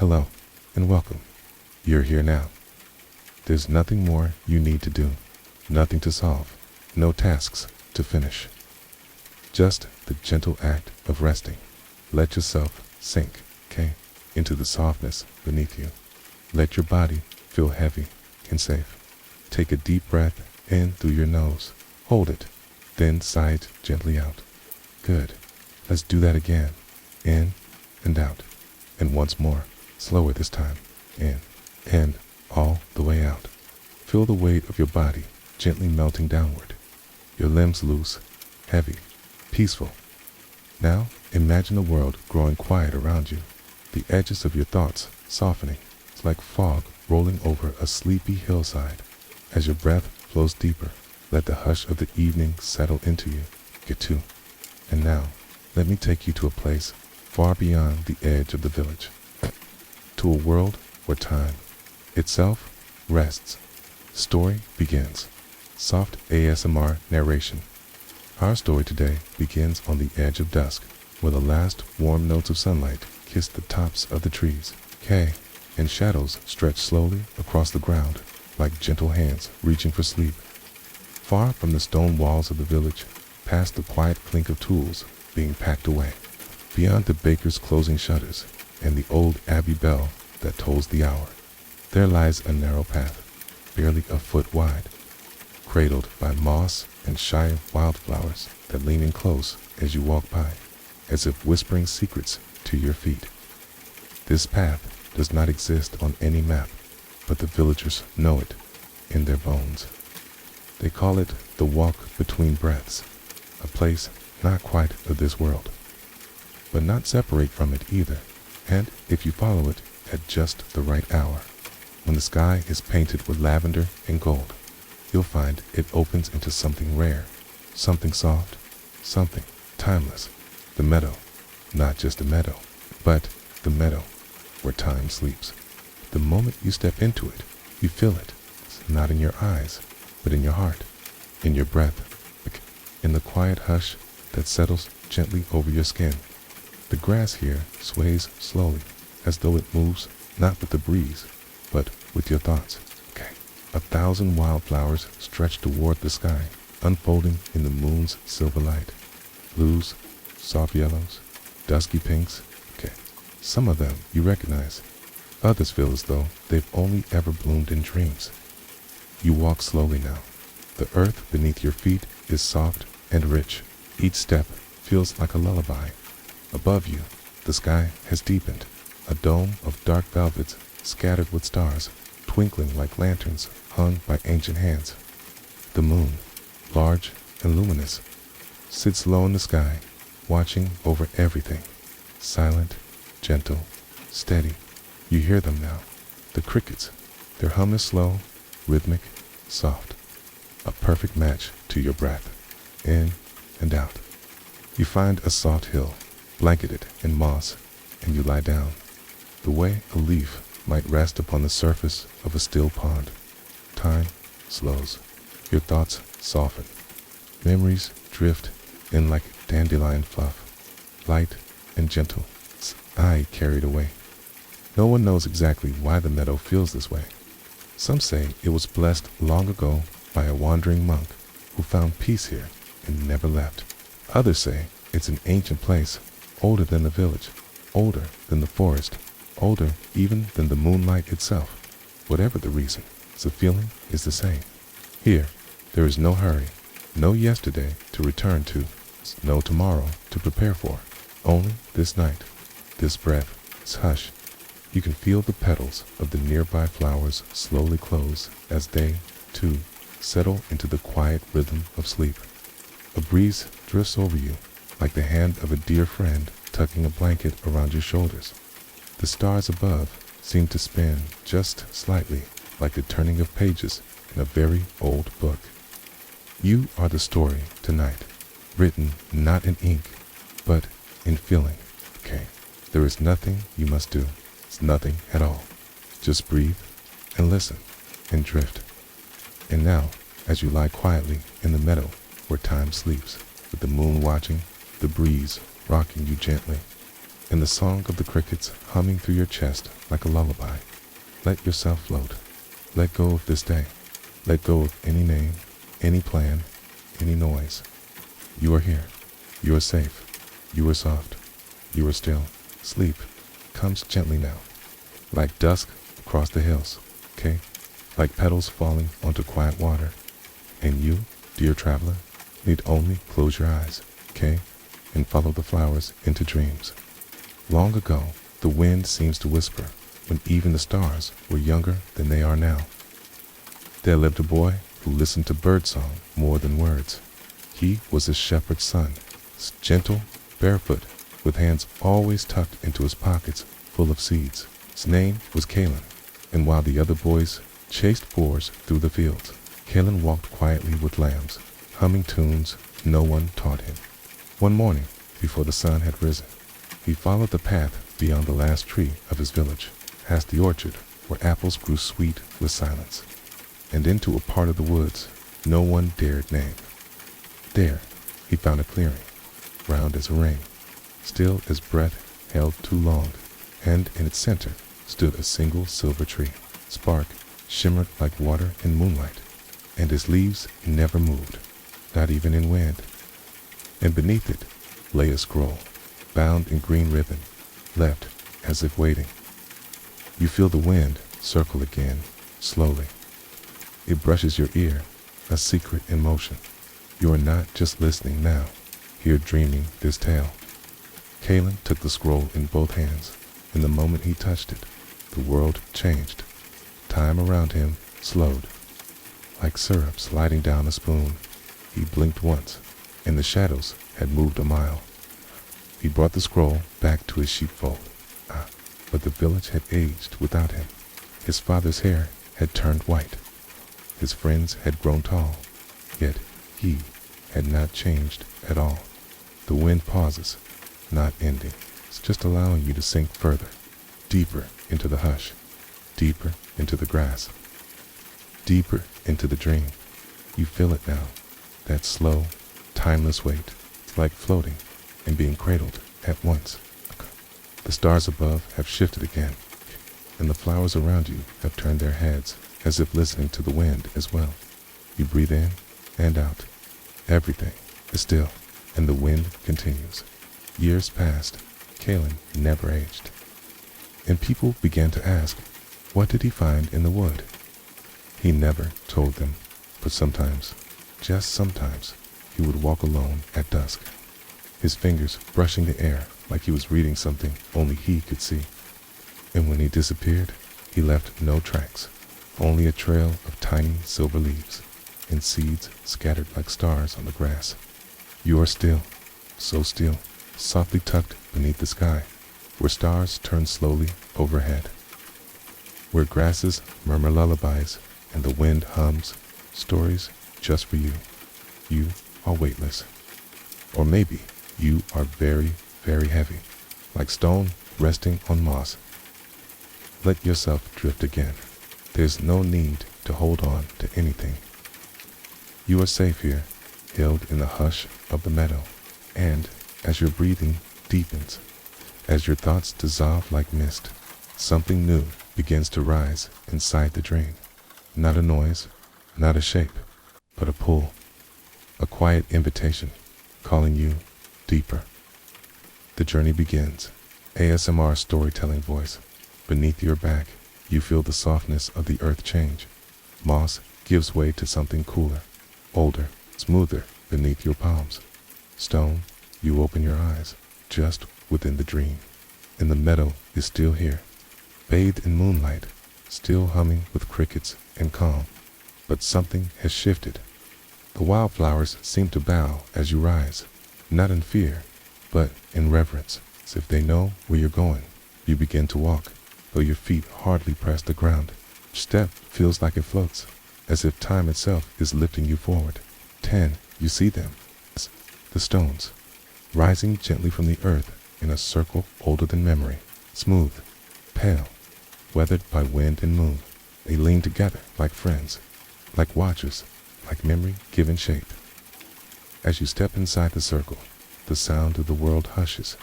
Hello, and welcome. You're here now. There's nothing more you need to do, nothing to solve, no tasks to finish. Just the gentle act of resting. Let yourself sink, okay, into the softness beneath you. Let your body feel heavy and safe. Take a deep breath in through your nose. Hold it, then sigh it gently out. Good. Let's do that again. In and out. And once more, slower this time. In and all the way out. Feel the weight of your body gently melting downward. Your limbs loose, heavy, peaceful. Now imagine the world growing quiet around you. The edges of your thoughts softening. It's like fog rolling over a sleepy hillside. As your breath flows deeper, let the hush of the evening settle into you. Get to. And now, let me take you to a place far beyond the edge of the village. To a world where time itself rests. Story begins. Soft ASMR narration. Our story today begins on the edge of dusk, where the last warm notes of sunlight kiss the tops of the trees. And shadows stretch slowly across the ground like gentle hands reaching for sleep. Far from the stone walls of the village, past the quiet clink of tools being packed away, beyond the baker's closing shutters and the old abbey bell that tolls the hour, there lies a narrow path, barely a foot wide, cradled by moss and shy wildflowers that lean in close as you walk by, as if whispering secrets to your feet. This path does not exist on any map, but the villagers know it in their bones. They call it the walk between breaths, a place not quite of this world, but not separate from it either. And if you follow it at just the right hour, when the sky is painted with lavender and gold, you'll find it opens into something rare, something soft, something timeless. The meadow, not just a meadow, but the meadow where time sleeps. The moment you step into it, you feel it. It's not in your eyes, but in your heart, in your breath, in the quiet hush that settles gently over your skin. The grass here sways slowly, as though it moves not with the breeze, but with your thoughts. 1,000 wildflowers stretch toward the sky, unfolding in the moon's silver light. Blues, soft yellows, dusky pinks. Some of them you recognize. Others feel as though they've only ever bloomed in dreams. You walk slowly now. The earth beneath your feet is soft and rich. Each step feels like a lullaby. Above you, the sky has deepened, a dome of dark velvets scattered with stars, twinkling like lanterns hung by ancient hands. The moon, large and luminous, sits low in the sky, watching over everything, silent, gentle, steady. You hear them now, the crickets. Their hum is slow, rhythmic, soft, a perfect match to your breath, in and out. You find a soft hill, blanketed in moss, and you lie down, the way a leaf might rest upon the surface of a still pond. Time slows. Your thoughts soften. Memories drift in like dandelion fluff, light and gentle. Eye carried away. No one knows exactly why the meadow feels this way. Some say it was blessed long ago by a wandering monk who found peace here and never left. Others say it's an ancient place, older than the village, older than the forest, older even than the moonlight itself. Whatever the reason, the feeling is the same. Here, there is no hurry, no yesterday to return to, no tomorrow to prepare for. Only this night, this breath, this hush. You can feel the petals of the nearby flowers slowly close as they, too, settle into the quiet rhythm of sleep. A breeze drifts over you, like the hand of a dear friend tucking a blanket around your shoulders. The stars above seem to spin just slightly, like the turning of pages in a very old book. You are the story tonight, written not in ink, but in feeling. There is nothing you must do. It's nothing at all. Just breathe and listen and drift. And now, as you lie quietly in the meadow where time sleeps, with the moon watching, the breeze rocking you gently, and the song of the crickets humming through your chest like a lullaby. Let yourself float. Let go of this day. Let go of any name, any plan, any noise. You are here. You are safe. You are soft. You are still. Sleep comes gently now, like dusk across the hills, okay? Like petals falling onto quiet water. And you, dear traveler, need only close your eyes, okay? And follow the flowers into dreams. Long ago, the wind seems to whisper when even the stars were younger than they are now. There lived a boy who listened to birdsong more than words. He was a shepherd's son, gentle, barefoot, with hands always tucked into his pockets full of seeds. His name was Kalen, and while the other boys chased boars through the fields, Kalen walked quietly with lambs, humming tunes no one taught him. One morning, before the sun had risen, he followed the path beyond the last tree of his village, past the orchard where apples grew sweet with silence, and into a part of the woods no one dared name. There, he found a clearing, round as a ring, still as breath held too long, and in its center stood a single silver tree. Spark shimmered like water in moonlight, and its leaves never moved, not even in wind. And beneath it lay a scroll, bound in green ribbon, left as if waiting. You feel the wind circle again, slowly. It brushes your ear, a secret in motion. You are not just listening now, you're dreaming this tale. Kalen took the scroll in both hands, and the moment he touched it, the world changed. Time around him slowed. Like syrup sliding down a spoon, he blinked once, and the shadows had moved a mile. He brought the scroll back to his sheepfold. But the village had aged without him. His father's hair had turned white. His friends had grown tall, yet he had not changed at all. The wind pauses, not ending. It's just allowing you to sink further, deeper into the hush, deeper into the grass, deeper into the dream. You feel it now, that slow, timeless weight. It's like floating and being cradled at once. The stars above have shifted again, and the flowers around you have turned their heads as if listening to the wind as well. You breathe in and out. Everything is still, and the wind continues. Years passed. Kalen never aged. And people began to ask, what did he find in the wood? He never told them, but sometimes, just sometimes, he would walk alone at dusk, his fingers brushing the air like he was reading something only he could see. And when he disappeared, he left no tracks, only a trail of tiny silver leaves and seeds scattered like stars on the grass. You are still, so still, softly tucked beneath the sky, where stars turn slowly overhead, where grasses murmur lullabies and the wind hums stories just for you. You are weightless. Or maybe you are very, very heavy, like stone resting on moss. Let yourself drift again. There's no need to hold on to anything. You are safe here, held in the hush of the meadow, and as your breathing deepens, as your thoughts dissolve like mist, something new begins to rise inside the dream. Not a noise, not a shape, but a pull, a quiet invitation calling you deeper. The journey begins. ASMR storytelling voice. Beneath your back, you feel the softness of the earth change. Moss gives way to something cooler, older, smoother beneath your palms. Stone, you open your eyes, just within the dream. And the meadow is still here, bathed in moonlight, still humming with crickets and calm. But something has shifted. The wildflowers seem to bow as you rise, not in fear, but in reverence, as if they know where you're going. You begin to walk, though your feet hardly press the ground. Your step feels like it floats, as if time itself is lifting you forward. 10, you see them, the stones, rising gently from the earth in a circle older than memory, smooth, pale, weathered by wind and moon. They lean together like friends, like watchers, like memory given shape. As you step inside the circle, the sound of the world hushes,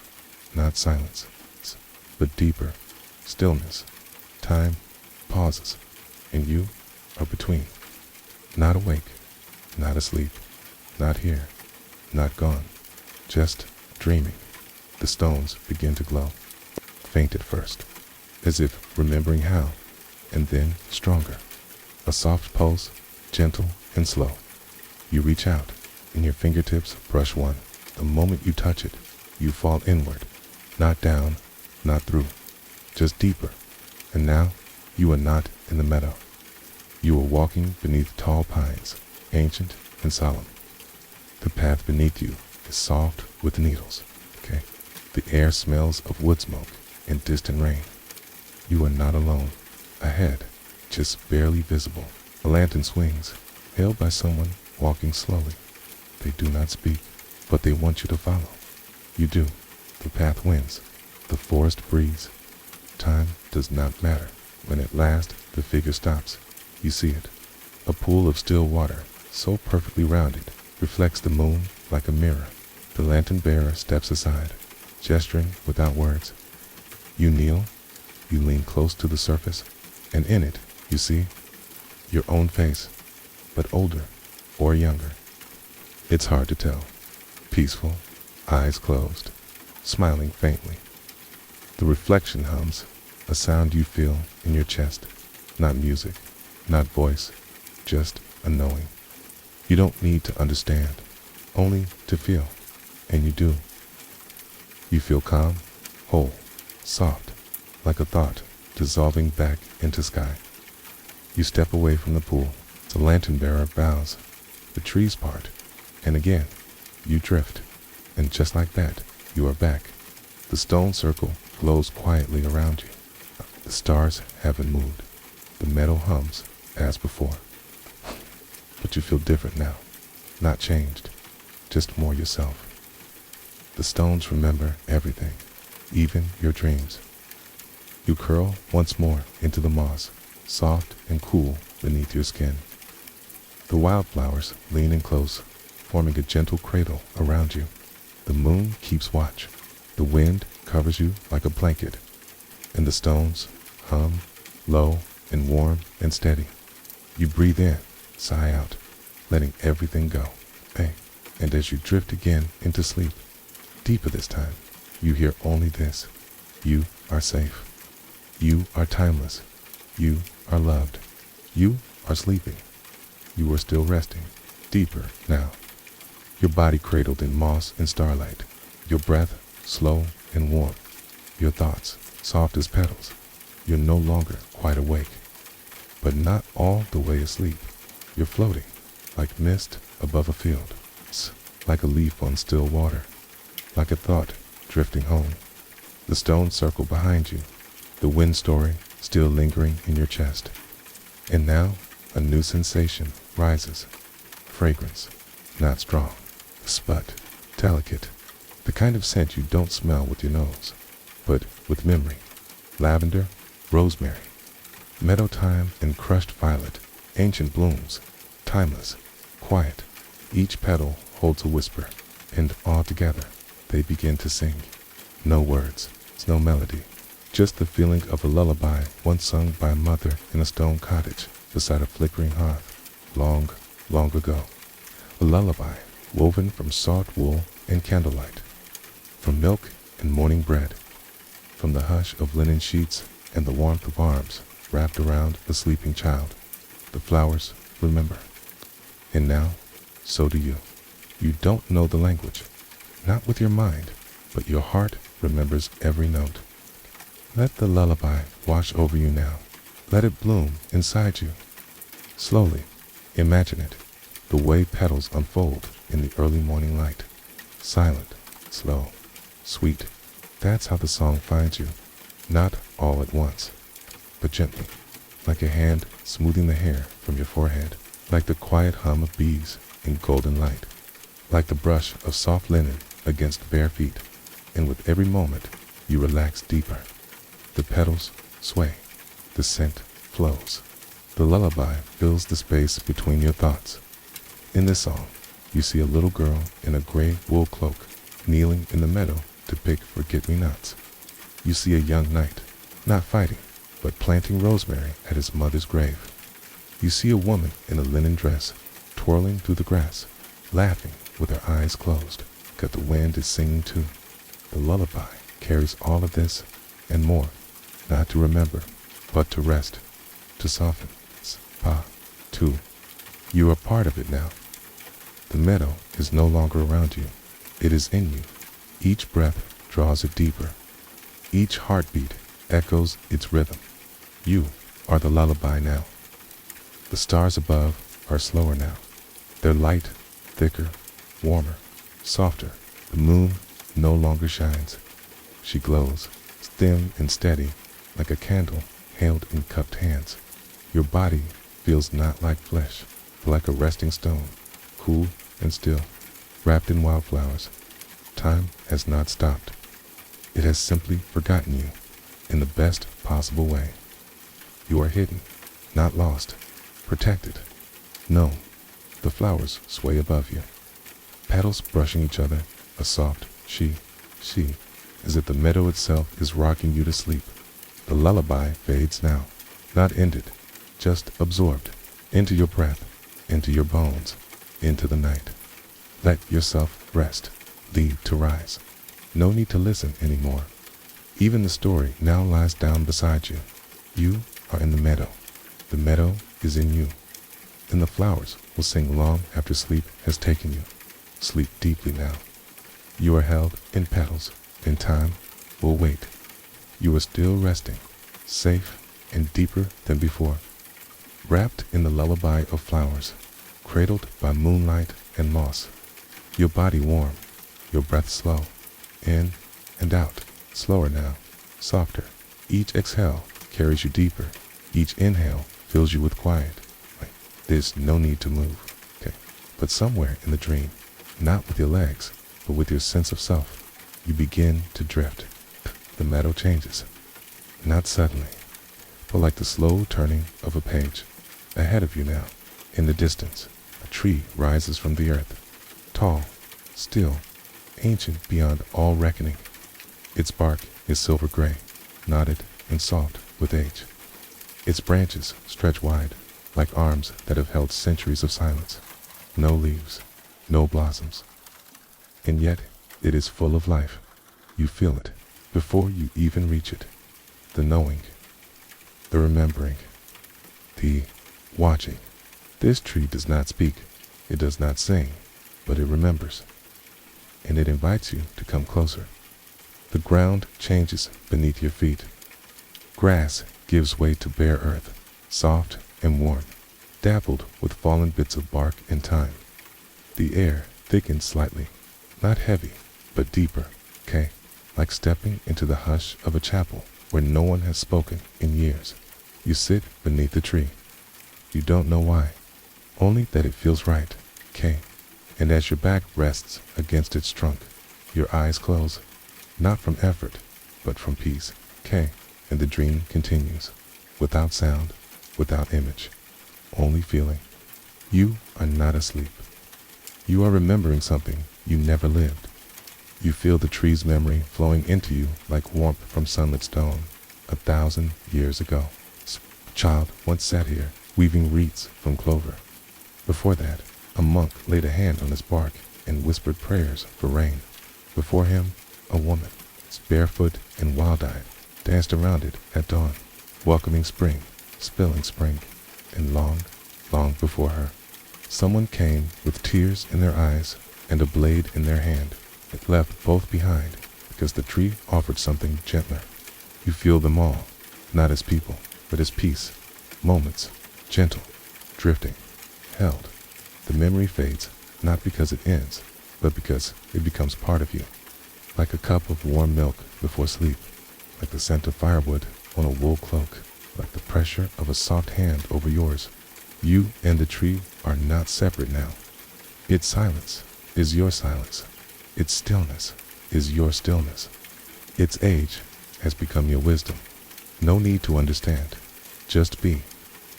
not silence, but deeper. Stillness. Time pauses, and you are between. Not awake, not asleep, not here, not gone, just dreaming. The stones begin to glow, faint at first, as if remembering how, and then stronger. A soft pulse, gentle and slow. You reach out, and your fingertips brush one. The moment you touch it, you fall inward, not down, not through, just deeper. And now, you are not in the meadow. You are walking beneath tall pines, ancient and solemn. The path beneath you is soft with needles, okay? The air smells of wood smoke and distant rain. You are not alone. Ahead, just barely visible, a lantern swings, held by someone walking slowly. They do not speak, but they want you to follow. You do. The path wins. The forest breathes. Time does not matter. When at last the figure stops, you see it. A pool of still water, so perfectly rounded, reflects the moon like a mirror. The lantern bearer steps aside, gesturing without words. You kneel, you lean close to the surface, and in it, you see your own face, but older or younger. It's hard to tell. Peaceful, eyes closed, smiling faintly. The reflection hums, a sound you feel in your chest. Not music, not voice, just a knowing. You don't need to understand, only to feel, and you do. You feel calm, whole, soft, like a thought dissolving back into sky. You step away from the pool. The lantern bearer bows. The trees part, and again, you drift. And just like that, you are back. The stone circle glows quietly around you. The stars haven't moved. The meadow hums as before. But you feel different now. Not changed, just more yourself. The stones remember everything, even your dreams. You curl once more into the moss, soft and cool beneath your skin. The wildflowers lean in close, forming a gentle cradle around you. The moon keeps watch. The wind covers you like a blanket, and the stones hum, low and warm and steady. You breathe in, sigh out, letting everything go. Hey, and as you drift again into sleep, deeper this time, you hear only this. You are safe. You are timeless. You are loved. You are sleeping. You are still resting. Deeper now. Your body cradled in moss and starlight. Your breath slow and warm. Your thoughts soft as petals. You're no longer quite awake, but not all the way asleep. You're floating, like mist above a field. It's like a leaf on still water, like a thought drifting home. The stones circle behind you, the wind story still lingering in your chest. And now, a new sensation rises. Fragrance, not strong, but delicate. The kind of scent you don't smell with your nose, but with memory. Lavender, rosemary, meadow thyme and crushed violet, ancient blooms, timeless, quiet. Each petal holds a whisper, and all together they begin to sing. No words, no melody, just the feeling of a lullaby once sung by a mother in a stone cottage beside a flickering hearth, long, long ago. A lullaby woven from soft wool and candlelight, from milk and morning bread, from the hush of linen sheets and the warmth of arms wrapped around a sleeping child. The flowers remember. And now, so do you. You don't know the language, not with your mind, but your heart remembers every note. Let the lullaby wash over you now. Let it bloom inside you. Slowly, imagine it, the way petals unfold in the early morning light. Silent, slow, sweet. That's how the song finds you. Not all at once, but gently, like a hand smoothing the hair from your forehead, like the quiet hum of bees in golden light, like the brush of soft linen against bare feet. And with every moment, you relax deeper. The petals sway. The scent flows. The lullaby fills the space between your thoughts. In this song, you see a little girl in a gray wool cloak, kneeling in the meadow to pick forget-me-nots. You see a young knight, not fighting, but planting rosemary at his mother's grave. You see a woman in a linen dress, twirling through the grass, laughing with her eyes closed, because the wind is singing too. The lullaby carries all of this and more, not to remember, but to rest, to soften. Pa, too. You are part of it now. The meadow is no longer around you. It is in you. Each breath draws it deeper. Each heartbeat echoes its rhythm. You are the lullaby now. The stars above are slower now. Their light, thicker, warmer, softer. The moon no longer shines. She glows, dim and steady, like a candle held in cupped hands. Your body feels not like flesh, but like a resting stone, cool and still, wrapped in wildflowers. Time has not stopped. It has simply forgotten you in the best possible way. You are hidden, not lost, protected. No, the flowers sway above you, petals brushing each other, a soft she, as if the meadow itself is rocking you to sleep. The lullaby fades now, not ended, just absorbed into your breath, into your bones, into the night. Let yourself rest, leave to rise. No need to listen anymore. Even the story now lies down beside you. You are in the meadow. The meadow is in you. And the flowers will sing long after sleep has taken you. Sleep deeply now. You are held in petals, and time will wait. You are still resting, safe and deeper than before. Wrapped in the lullaby of flowers, cradled by moonlight and moss. Your body warm, your breath slow, in and out, slower now, softer. Each exhale carries you deeper. Each inhale fills you with quiet. There's no need to move, okay? But somewhere in the dream, not with your legs, but with your sense of self, you begin to drift. The meadow changes, not suddenly, but like the slow turning of a page. Ahead of you now, in the distance, a tree rises from the earth, tall, still, ancient beyond all reckoning. Its bark is silver gray, knotted and soft with age. Its branches stretch wide, like arms that have held centuries of silence. No leaves, no blossoms. And yet, it is full of life. You feel it before you even reach it. The knowing, the remembering, the watching. This tree does not speak, it does not sing, but it remembers. And it invites you to come closer. The ground changes beneath your feet. Grass gives way to bare earth, soft and warm, dappled with fallen bits of bark and time. The air thickens slightly, not heavy, but deeper, okay, like stepping into the hush of a chapel where no one has spoken in years. You sit beneath the tree. You don't know why, only that it feels right, okay? And as your back rests against its trunk, your eyes close, not from effort, but from peace, okay? And the dream continues, without sound, without image, only feeling. You are not asleep. You are remembering something you never lived. You feel the tree's memory flowing into you like warmth from sunlit stone 1,000 years ago. A child once sat here, weaving wreaths from clover. Before that, a monk laid a hand on his bark and whispered prayers for rain. Before him, a woman, barefoot and wild-eyed, danced around it at dawn, welcoming spring, spilling spring. And long, long before her, someone came with tears in their eyes and a blade in their hand. It left both behind because the tree offered something gentler. You feel them all, not as people, but as peace, moments, gentle, drifting, held. The memory fades, not because it ends, but because it becomes part of you. Like a cup of warm milk before sleep, like the scent of firewood on a wool cloak, like the pressure of a soft hand over yours. You and the tree are not separate now. Its silence is your silence. Its stillness is your stillness. Its age has become your wisdom. No need to understand. Just be.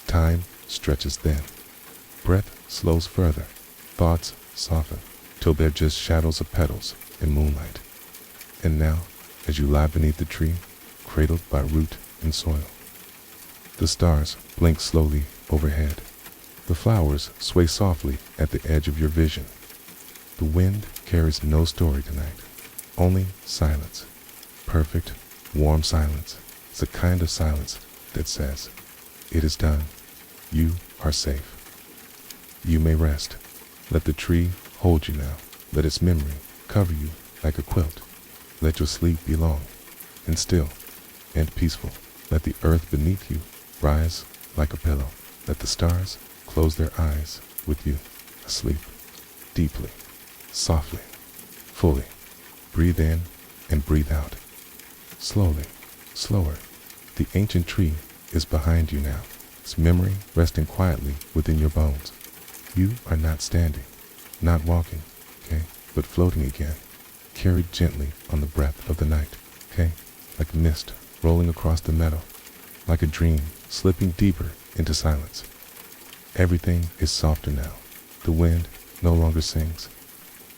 Time stretches thin. Breath slows further. Thoughts soften till they're just shadows of petals in moonlight. And now, as you lie beneath the tree, cradled by root and soil. The stars blink slowly overhead. The flowers sway softly at the edge of your vision. The wind carries no story tonight, only silence. Perfect, warm silence. It's a kind of silence that says, "It is done. You are safe. You may rest." Let the tree hold you now. Let its memory cover you like a quilt. Let your sleep be long and still and peaceful. Let the earth beneath you rise like a pillow. Let the stars close their eyes with you, asleep, deeply, softly, fully. Breathe in and breathe out. Slowly, slower. The ancient tree is behind you now, its memory resting quietly within your bones. You are not standing, not walking, okay, but floating again, carried gently on the breath of the night, okay, like mist rolling across the meadow, like a dream slipping deeper into silence. Everything is softer now. The wind no longer sings.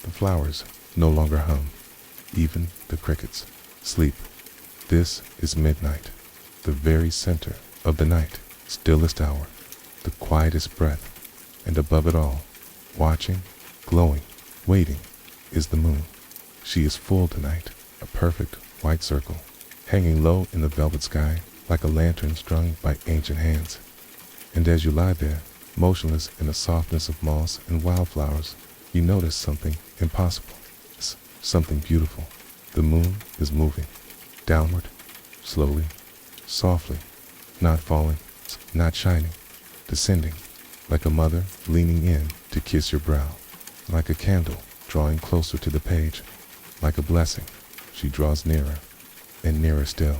The flowers no longer hum. Even the crickets sleep. This is midnight, the very center of the night, stillest hour, the quietest breath, and above it all, watching, glowing, waiting, is the moon. She is full tonight, a perfect white circle, hanging low in the velvet sky like a lantern strung by ancient hands. And as you lie there, motionless in the softness of moss and wildflowers, you notice something impossible, something beautiful. The moon is moving, downward, slowly, softly, not falling, not shining, descending, like a mother leaning in to kiss your brow, like a candle drawing closer to the page, like a blessing. She draws nearer and nearer still,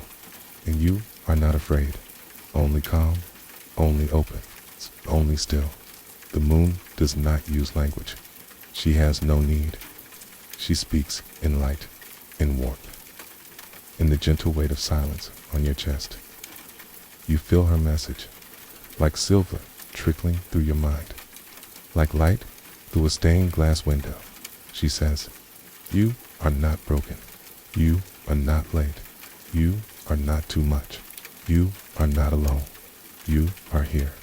and you are not afraid, only calm, only open, only still. The moon does not use language. She has no need. She speaks in light, in warmth, in the gentle weight of silence on your chest. You feel her message, like silver trickling through your mind, like light through a stained glass window. She says, "You are not broken. You are not late. You are not too much. You are not alone. You are here.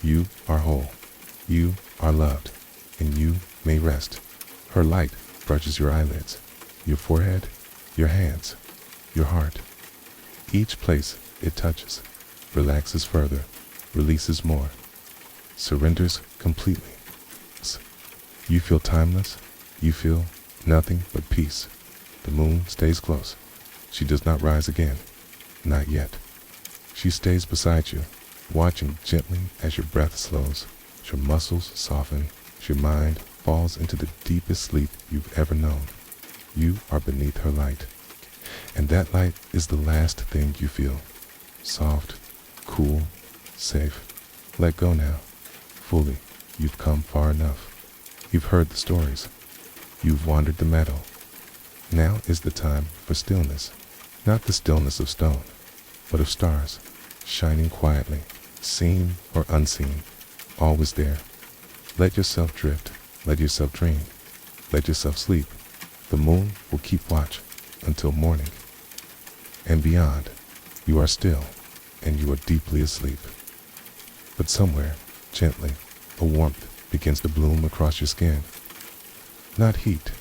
You are whole. You are loved, and you may rest." Her light brushes your eyelids, your forehead, your hands, your heart. Each place it touches relaxes further, releases more, surrenders completely. You feel timeless. You feel nothing but peace. The moon stays close. She does not rise again. Not yet. She stays beside you, watching gently as your breath slows, as your muscles soften, as your mind falls into the deepest sleep you've ever known. You are beneath her light, and that light is the last thing you feel. Soft, cool, safe. Let go now. Fully, you've come far enough. You've heard the stories. You've wandered the meadow. Now is the time for stillness. Not the stillness of stone, but of stars, shining quietly, seen or unseen, always there. Let yourself drift. Let yourself dream. Let yourself sleep. The moon will keep watch until morning. And beyond, you are still, and you are deeply asleep. But somewhere, gently, a warmth begins to bloom across your skin. Not heat,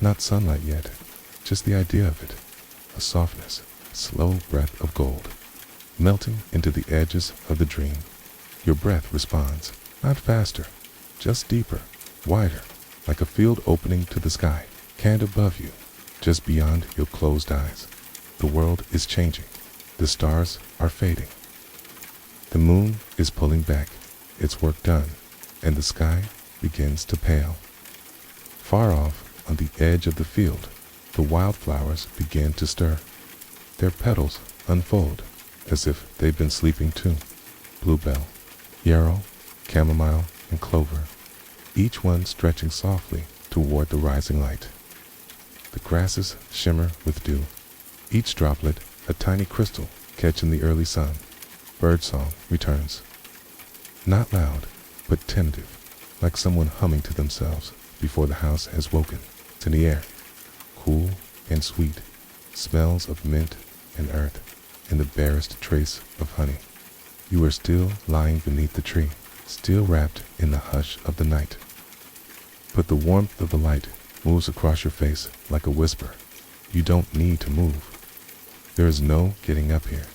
not sunlight yet, just the idea of it. A softness, a slow breath of gold, melting into the edges of the dream. Your breath responds, not faster, just deeper, wider, like a field opening to the sky, canned above you, just beyond your closed eyes. The world is changing. The stars are fading. The moon is pulling back, its work done, and the sky begins to pale. Far off, on the edge of the field, the wildflowers begin to stir. Their petals unfold as if they've been sleeping too. Bluebell, yarrow, chamomile, and clover, each one stretching softly toward the rising light. The grasses shimmer with dew, each droplet a tiny crystal catching the early sun. Birdsong returns. Not loud, but tentative, like someone humming to themselves before the house has woken. It's in the air, cool and sweet, smells of mint and earth. in the barest trace of honey. You are still lying beneath the tree, still wrapped in the hush of the night. But the warmth of the light moves across your face like a whisper. You don't need to move. There is no getting up here,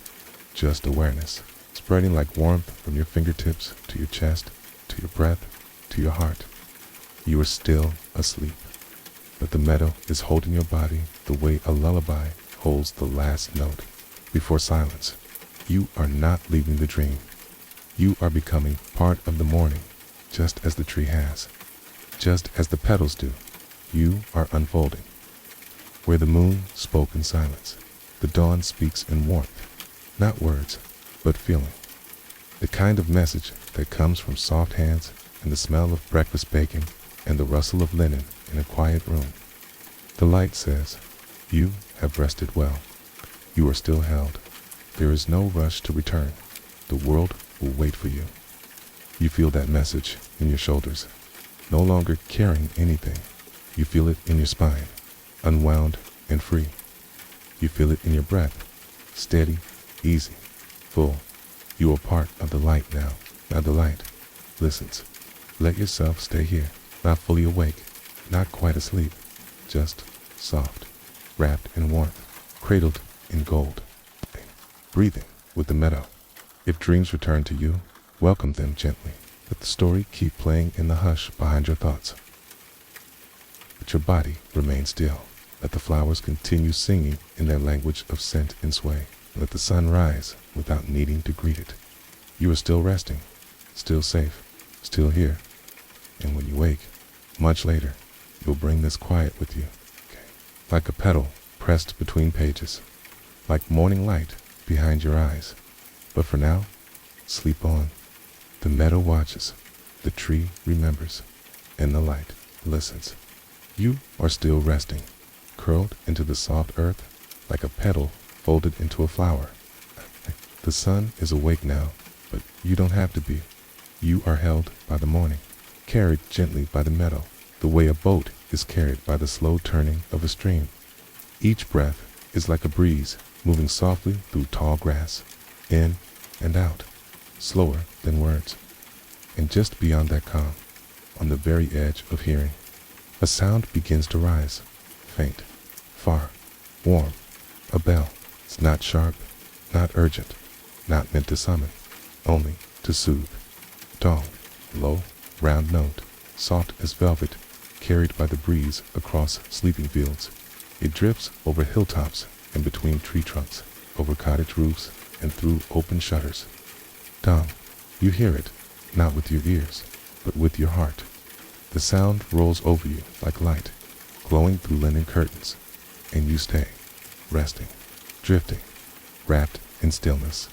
just awareness, spreading like warmth from your fingertips to your chest, to your breath, to your heart. You are still asleep, but the meadow is holding your body the way a lullaby holds the last note before silence. You are not leaving the dream. You are becoming part of the morning, just as the tree has, just as the petals do. You are unfolding. Where the moon spoke in silence, the dawn speaks in warmth, not words, but feeling. The kind of message that comes from soft hands and the smell of breakfast bacon and the rustle of linen in a quiet room. The light says, you have rested well. You are still held. There is no rush to return. The world will wait for you. You feel that message in your shoulders, no longer carrying anything. You feel it in your spine, unwound and free. You feel it in your breath, steady, easy, full. You are part of the light now. Now the light listens. Let yourself stay here, not fully awake, not quite asleep, just soft, wrapped in warmth, cradled in gold, breathing with the meadow. If dreams return to you, welcome them gently. Let the story keep playing in the hush behind your thoughts. Let your body remain still. Let the flowers continue singing in their language of scent and sway. Let the sun rise without needing to greet it. You are still resting, still safe, still here. And when you wake, much later, you'll bring this quiet with you. Like a petal pressed between pages, like morning light behind your eyes. But for now, sleep on. The meadow watches, the tree remembers, and the light listens. You are still resting, curled into the soft earth like a petal folded into a flower. The sun is awake now, but you don't have to be. You are held by the morning, carried gently by the meadow, the way a boat is carried by the slow turning of a stream. Each breath is like a breeze moving softly through tall grass, in and out, slower than words. And just beyond that calm, on the very edge of hearing, a sound begins to rise, faint, far, warm, a bell. It's not sharp, not urgent, not meant to summon, only to soothe. Dull, low, round note, soft as velvet, carried by the breeze across sleeping fields. It drifts over hilltops and between tree trunks, over cottage roofs and through open shutters. Dong, you hear it, not with your ears, but with your heart. The sound rolls over you like light, glowing through linen curtains, and you stay, resting, drifting, wrapped in stillness.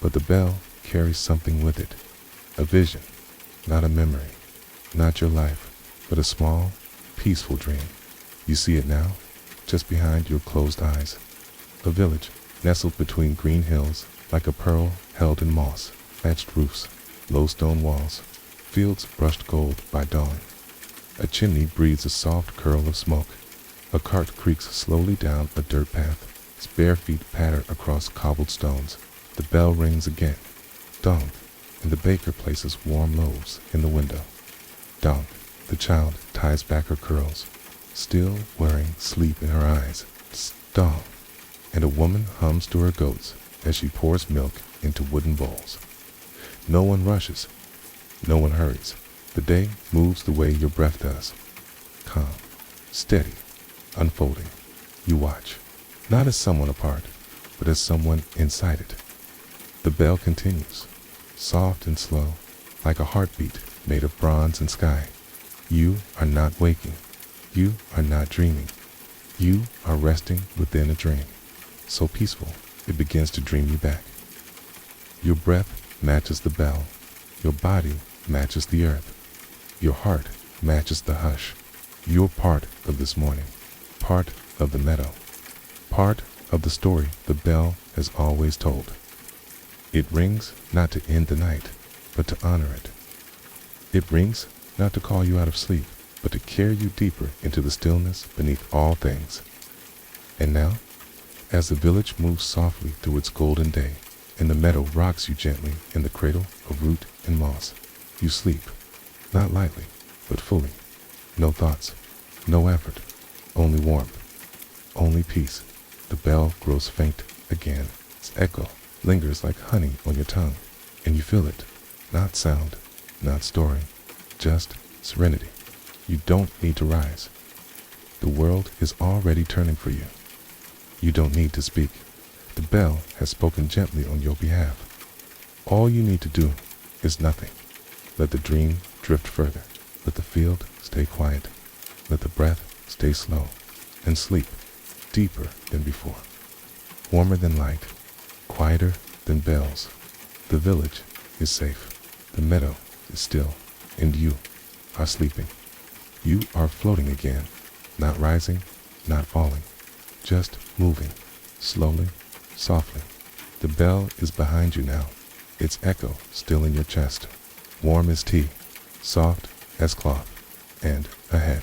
But the bell carries something with it, a vision, not a memory, not your life, but a small, peaceful dream. You see it now, just behind your closed eyes. A village nestled between green hills like a pearl held in moss, thatched roofs, low stone walls, fields brushed gold by dawn. A chimney breathes a soft curl of smoke. A cart creaks slowly down a dirt path. Its bare feet patter across cobbled stones. The bell rings again. Dong, and the baker places warm loaves in the window. Dong, the child ties back her curls, still wearing sleep in her eyes. Dong, and a woman hums to her goats as she pours milk into wooden bowls. No one rushes. No one hurries. The day moves the way your breath does. Calm, steady, unfolding. You watch, not as someone apart, but as someone inside it. The bell continues, soft and slow, like a heartbeat made of bronze and sky. You are not waking. You are not dreaming. You are resting within a dream, so peaceful it begins to dream you back. Your breath matches the bell. Your body matches the earth. Your heart matches the hush. You're part of this morning, part of the meadow, part of the story the bell has always told. It rings not to end the night, but to honor it. It rings not to call you out of sleep, but to carry you deeper into the stillness beneath all things. And now, As the village moves softly through its golden day, and the meadow rocks you gently in the cradle of root and moss, you sleep, not lightly, but fully. No thoughts, no effort, only warmth, only peace. The bell grows faint again. Its echo lingers like honey on your tongue, and you feel it. Not sound, not story, just serenity. You don't need to rise. The world is already turning for you. You don't need to speak. The bell has spoken gently on your behalf. All you need to do is nothing. Let the dream drift further. Let the field stay quiet. Let the breath stay slow. And sleep deeper than before. Warmer than light. Quieter than bells. The village is safe. The meadow is still. And you are sleeping. You are floating again. Not rising, not falling. Just moving. Slowly, softly. The bell is behind you now. Its echo still in your chest. Warm as tea. Soft as cloth. And ahead.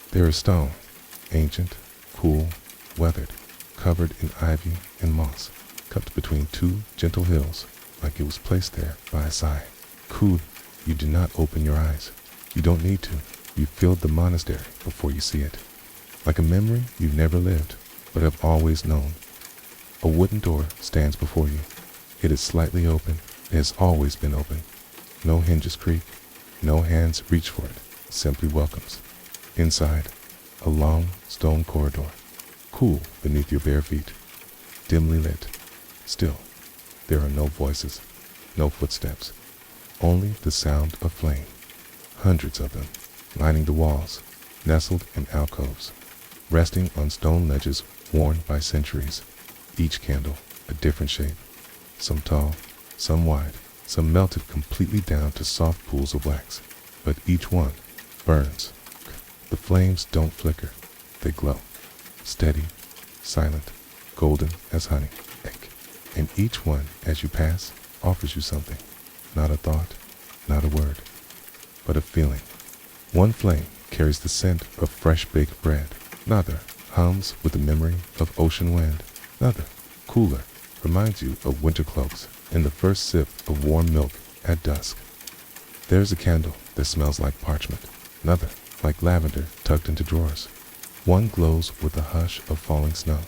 There is stone. Ancient, cool, weathered, covered in ivy and moss, cupped between two gentle hills, like it was placed there by a sigh. Cool, you do not open your eyes. You don't need to. You filled the monastery before you see it. Like a memory you've never lived, but have always known. A wooden door stands before you. It is slightly open. It has always been open. No hinges creak. No hands reach for it. Simply welcomes. Inside, a long stone corridor, cool beneath your bare feet, dimly lit. Still, there are no voices, no footsteps, only the sound of flame. Hundreds of them, lining the walls, nestled in alcoves, resting on stone ledges worn by centuries. Each candle a different shape, some tall, some wide, some melted completely down to soft pools of wax, but each one burns. The flames don't flicker, they glow, steady, silent, golden as honey. And each one, as you pass, offers you something. Not a thought, not a word, but a feeling. One flame carries the scent of fresh baked bread. Another hums with the memory of ocean wind. Another, cooler, reminds you of winter cloaks and the first sip of warm milk at dusk. There's a candle that smells like parchment. Another, like lavender tucked into drawers. One glows with the hush of falling snow.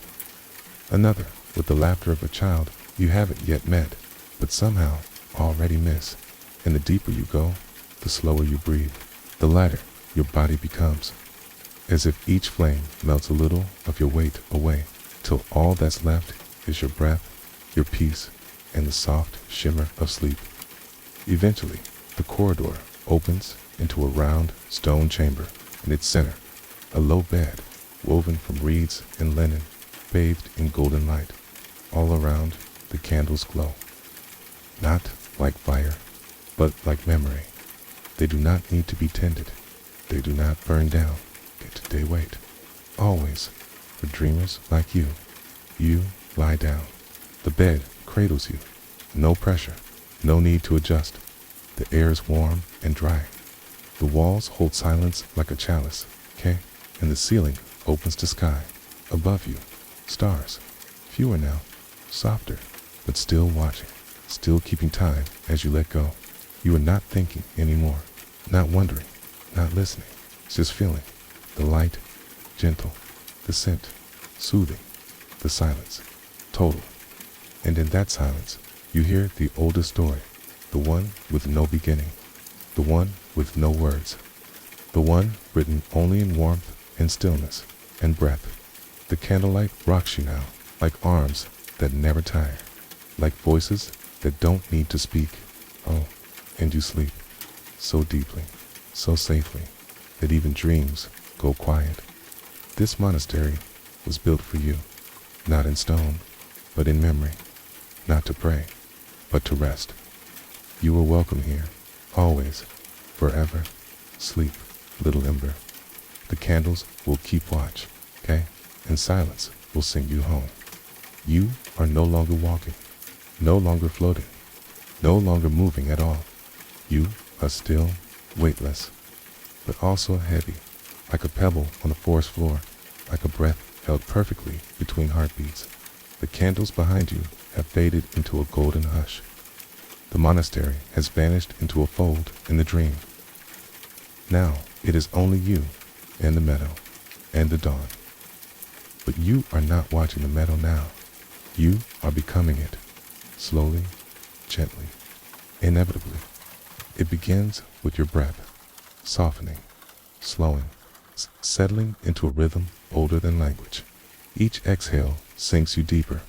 Another with the laughter of a child you haven't yet met, but somehow already miss. And the deeper you go, the slower you breathe, the lighter your body becomes, as if each flame melts a little of your weight away, till all that's left is your breath, your peace, and the soft shimmer of sleep. Eventually, the corridor opens into a round stone chamber. In its center, a low bed woven from reeds and linen, bathed in golden light. All around, the candles glow. Not like fire, but like memory. They do not need to be tended. They do not burn down. They wait. Always, for dreamers like you. You lie down. The bed cradles you. No pressure. No need to adjust. The air is warm and dry. The walls hold silence like a chalice, okay? And the ceiling opens to sky. Above you, stars. Fewer now, softer, but still watching. Still keeping time as you let go. You are not thinking anymore. Not wondering. Not listening. Just feeling. The light, gentle. The scent, soothing. The silence, total. And in that silence, you hear the oldest story. The one with no beginning. The one with no words. The one written only in warmth and stillness and breath. The candlelight rocks you now, like arms that never tire, like voices that don't need to speak. Oh, and you sleep so deeply, so safely, that even dreams go quiet. This monastery was built for you, not in stone, but in memory, not to pray, but to rest. You are welcome here, always, forever. Sleep, little ember. The candles will keep watch, okay? And silence will sing you home. You are no longer walking, no longer floating, no longer moving at all. You are still, weightless, but also heavy, like a pebble on the forest floor, like a breath held perfectly between heartbeats. The candles behind you have faded into a golden hush. The monastery has vanished into a fold in the dream. Now it is only you and the meadow and the dawn. But you are not watching the meadow now. You are becoming it, slowly, gently, inevitably. It begins with your breath, softening, slowing, settling into a rhythm older than language. Each exhale sinks you deeper.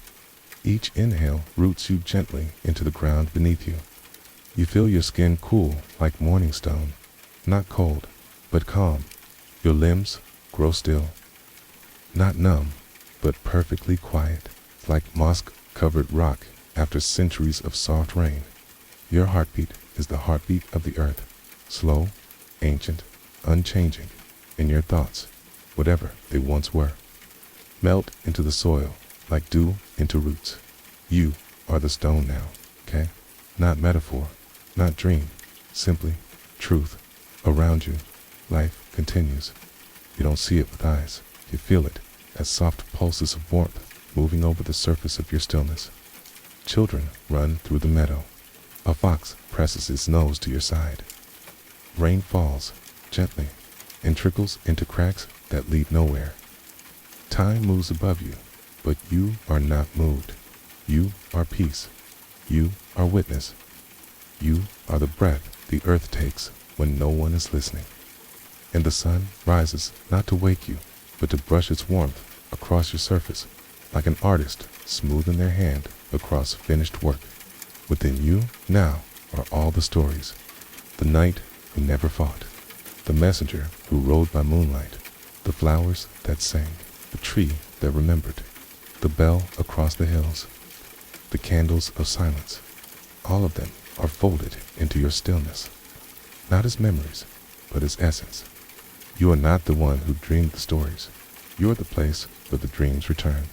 Each inhale roots you gently into the ground beneath you. You feel your skin cool like morning stone, not cold, but calm. Your limbs grow still, not numb, but perfectly quiet, like moss-covered rock after centuries of soft rain. Your heartbeat is the heartbeat of the earth, slow, ancient, unchanging, and your thoughts, whatever they once were, melt into the soil like dew into roots. You are the stone now, okay? Not metaphor, not dream, simply truth. Around you, life continues. You don't see it with eyes. You feel it as soft pulses of warmth moving over the surface of your stillness. Children run through the meadow. A fox presses its nose to your side. Rain falls gently and trickles into cracks that lead nowhere. Time moves above you, but you are not moved. You are peace. You are witness. You are the breath the earth takes when no one is listening. And the sun rises not to wake you, but to brush its warmth across your surface, like an artist smoothing their hand across finished work. Within you now are all the stories. The knight who never fought, the messenger who rode by moonlight, the flowers that sang, the tree that remembered, the bell across the hills, the candles of silence. All of them are folded into your stillness, not as memories, but as essence. You are not the one who dreamed the stories. You are the place where the dreams return.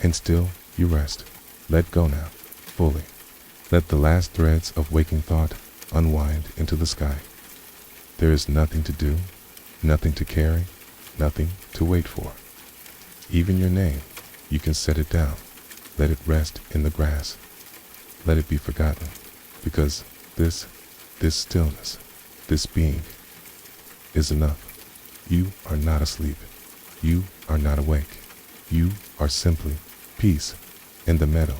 And still you rest. Let go now, fully. Let the last threads of waking thought unwind into the sky. There is nothing to do, nothing to carry, nothing to wait for. Even your name, you can set it down. Let it rest in the grass. Let it be forgotten. Because this stillness, this being, is enough. You are not asleep. You are not awake. You are simply peace. And the meadow,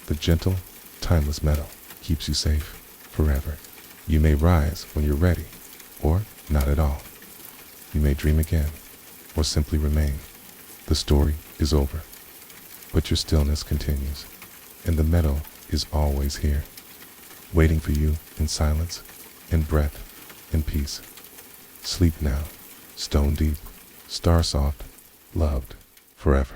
the gentle, timeless meadow, keeps you safe forever. You may rise when you're ready, or not at all. You may dream again, or simply remain. The story is over, but your stillness continues, and the meadow is always here, waiting for you in silence, in breath, in peace. Sleep now, stone deep, star soft, loved forever.